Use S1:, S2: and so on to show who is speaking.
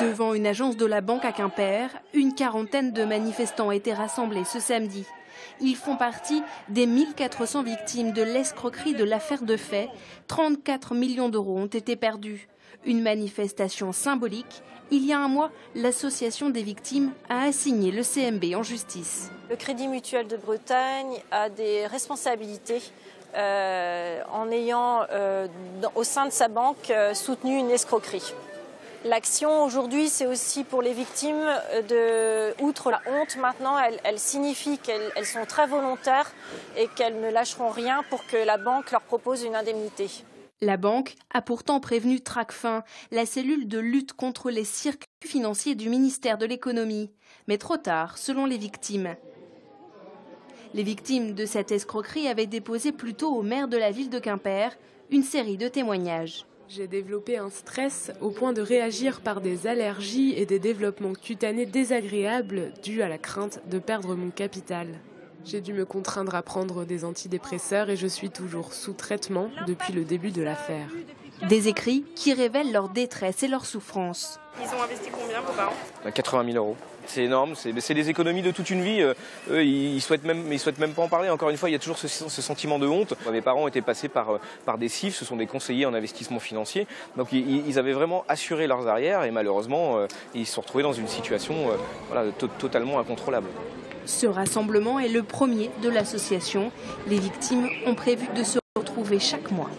S1: Devant une agence de la banque à Quimper, une quarantaine de manifestants étaient rassemblés ce samedi. Ils font partie des 1400 victimes de l'escroquerie de l'affaire de fait. 34 millions d'euros ont été perdus. Une manifestation symbolique. Il y a un mois, l'association des victimes a assigné le CMB en justice.
S2: Le Crédit Mutuel de Bretagne a des responsabilités en ayant au sein de sa banque soutenu une escroquerie. L'action aujourd'hui, c'est aussi pour les victimes, outre la honte, maintenant, elle signifie qu'elles sont très volontaires et qu'elles ne lâcheront rien pour que la banque leur propose une indemnité.
S1: La banque a pourtant prévenu Tracfin, la cellule de lutte contre les circuits financiers du ministère de l'économie. Mais trop tard, selon les victimes. Les victimes de cette escroquerie avaient déposé plus tôt au maire de la ville de Quimper une série de témoignages.
S3: J'ai développé un stress au point de réagir par des allergies et des développements cutanés désagréables dus à la crainte de perdre mon capital. J'ai dû me contraindre à prendre des antidépresseurs et je suis toujours sous traitement depuis le début de l'affaire.
S1: Des écrits qui révèlent leur détresse et leur souffrance.
S4: Ils ont investi combien, vos parents ?
S5: 80 000 euros. C'est énorme, c'est des économies de toute une vie. Eux, ils souhaitent même pas en parler. Encore une fois, il y a toujours ce sentiment de honte. Mes parents étaient passés par des CIF, ce sont des conseillers en investissement financier. Donc ils avaient vraiment assuré leurs arrières et malheureusement, ils se sont retrouvés dans une situation totalement incontrôlable.
S1: Ce rassemblement est le premier de l'association. Les victimes ont prévu de se retrouver chaque mois.